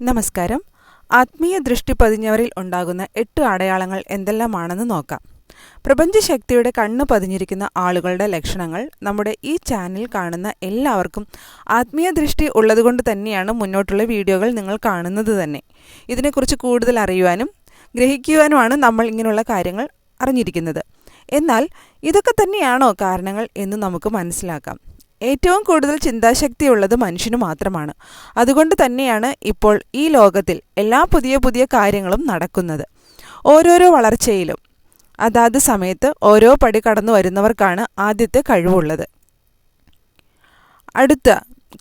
നമസ്കാരം. ആത്മീയ ദൃഷ്ടി പതിഞ്ഞവരിൽ ഉണ്ടാകുന്ന 8 അടയാളങ്ങൾ എന്തെല്ലാമാണെന്ന് നോക്കാം. പ്രപഞ്ചശക്തിയുടെ കണ്ണ് പതിഞ്ഞിരിക്കുന്ന ആളുകളുടെ ലക്ഷണങ്ങൾ നമ്മുടെ ഈ ചാനൽ കാണുന്ന എല്ലാവർക്കും ആത്മീയ ദൃഷ്ടി ഉള്ളതുകൊണ്ട് തന്നെയാണ് മുന്നോട്ടുള്ള വീഡിയോകൾ നിങ്ങൾ കാണുന്നത് തന്നെ. ഇതിനെക്കുറിച്ച് കൂടുതൽ അറിയുവാനും ഗ്രഹിക്കുവാനുമാണ് നമ്മൾ ഇങ്ങനെയുള്ള കാര്യങ്ങൾ അറിഞ്ഞിരിക്കുന്നത്. എന്നാൽ ഇതൊക്കെ തന്നെയാണോ കാരണങ്ങൾ എന്ന് നമുക്ക് മനസ്സിലാക്കാം. ഏറ്റവും കൂടുതൽ ചിന്താശക്തിയുള്ളത് മനുഷ്യന് മാത്രമാണ്. അതുകൊണ്ട് തന്നെയാണ് ഇപ്പോൾ ഈ ലോകത്തിൽ എല്ലാ പുതിയ കാര്യങ്ങളും നടക്കുന്നത്. ഓരോരോ വളർച്ചയിലും അതാത് സമയത്ത് ഓരോ പടി കടന്നു വരുന്നവർക്കാണ് ആദ്യത്തെ കഴിവുള്ളത്. അടുത്ത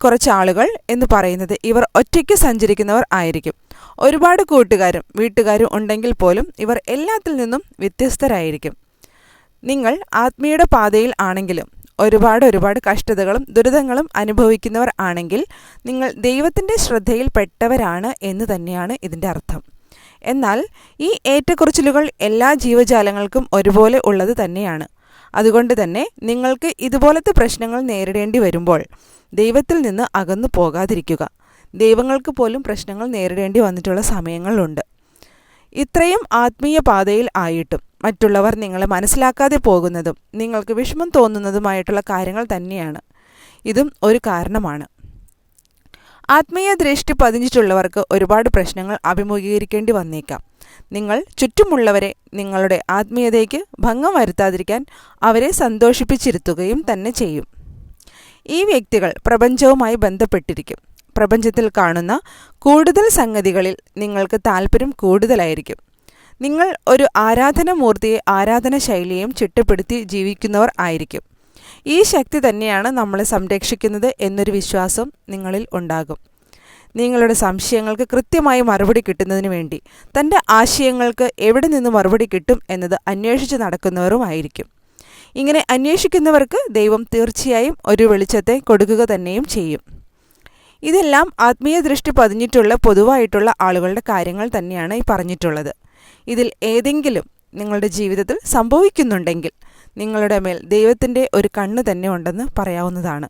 കുറച്ച് ആളുകൾ എന്ന് പറയുന്നത് ഇവർ ഒറ്റയ്ക്ക് സഞ്ചരിക്കുന്നവർ ആയിരിക്കും. ഒരുപാട് കൂട്ടുകാരും വീട്ടുകാരും ഉണ്ടെങ്കിൽ പോലും ഇവർ എല്ലാത്തിൽ നിന്നും വ്യത്യസ്തരായിരിക്കും. നിങ്ങൾ ആത്മീയയുടെ പാതയിൽ ആണെങ്കിലും ഒരുപാട് കഷ്ടതകളും ദുരിതങ്ങളും അനുഭവിക്കുന്നവർ ആണെങ്കിൽ നിങ്ങൾ ദൈവത്തിൻ്റെ ശ്രദ്ധയിൽപ്പെട്ടവരാണ് എന്ന് തന്നെയാണ് ഇതിൻ്റെ അർത്ഥം. എന്നാൽ ഈ ഏറ്റക്കുറച്ചിലുകൾ എല്ലാ ജീവജാലങ്ങൾക്കും ഒരുപോലെ ഉള്ളത് തന്നെയാണ്. അതുകൊണ്ട് തന്നെ നിങ്ങൾക്ക് ഇതുപോലത്തെ പ്രശ്നങ്ങൾ നേരിടേണ്ടി വരുമ്പോൾ ദൈവത്തിൽ നിന്ന് അകന്നു പോകാതിരിക്കുക. ദൈവങ്ങൾക്ക് പോലും പ്രശ്നങ്ങൾ നേരിടേണ്ടി വന്നിട്ടുള്ള സമയങ്ങളുണ്ട്. ഇത്രയും ആത്മീയ പാതയിൽ ആയിട്ടും മറ്റുള്ളവർ നിങ്ങളെ മനസ്സിലാക്കാതെ പോകുന്നതും നിങ്ങൾക്ക് വിഷമം തോന്നുന്നതുമായിട്ടുള്ള കാര്യങ്ങൾ തന്നെയാണ്. ഇതും ഒരു കാരണമാണ്. ആത്മീയ ദൃഷ്ടി പതിഞ്ഞിട്ടുള്ളവർക്ക് ഒരുപാട് പ്രശ്നങ്ങൾ അഭിമുഖീകരിക്കേണ്ടി വന്നേക്കാം. നിങ്ങൾ ചുറ്റുമുള്ളവരെ നിങ്ങളുടെ ആത്മീയതയ്ക്ക് ഭംഗം വരുത്താതിരിക്കാൻ അവരെ സന്തോഷിപ്പിച്ചിരുത്തുകയും തന്നെ ചെയ്യും. ഈ വ്യക്തികൾ പ്രപഞ്ചവുമായി ബന്ധപ്പെട്ടിരിക്കും. പ്രപഞ്ചത്തിൽ കാണുന്ന കൂടുതൽ സംഗതികളിൽ നിങ്ങൾക്ക് താല്പര്യം കൂടുതലായിരിക്കും. നിങ്ങൾ ഒരു ആരാധനാമൂർത്തിയെ ആരാധന ശൈലിയും ചിട്ടപ്പെടുത്തി ജീവിക്കുന്നവർ ആയിരിക്കും. ഈ ശക്തി തന്നെയാണ് നമ്മളെ സംരക്ഷിക്കുന്നത് എന്നൊരു വിശ്വാസം നിങ്ങളിൽ ഉണ്ടാകും. നിങ്ങളുടെ സംശയങ്ങൾക്ക് കൃത്യമായി മറുപടി കിട്ടുന്നതിന് വേണ്ടി തൻ്റെ ആശയങ്ങൾക്ക് എവിടെ നിന്ന് മറുപടി കിട്ടും എന്നത് അന്വേഷിച്ച് നടക്കുന്നവരുമായിരിക്കും. ഇങ്ങനെ അന്വേഷിക്കുന്നവർക്ക് ദൈവം തീർച്ചയായും ഒരു വെളിച്ചത്തെ കൊടുക്കുക തന്നെയും ചെയ്യും. ഇതെല്ലാം ആത്മീയ ദൃഷ്ടി പതിഞ്ഞിട്ടുള്ള പൊതുവായിട്ടുള്ള ആളുകളുടെ കാര്യങ്ങൾ തന്നെയാണ് ഈ പറഞ്ഞിട്ടുള്ളത്. ഇതിൽ ഏതെങ്കിലും നിങ്ങളുടെ ജീവിതത്തിൽ സംഭവിക്കുന്നുണ്ടെങ്കിൽ നിങ്ങളുടെ മേൽ ദൈവത്തിൻ്റെ ഒരു കണ്ണ് തന്നെ ഉണ്ടെന്ന് പറയാവുന്നതാണ്.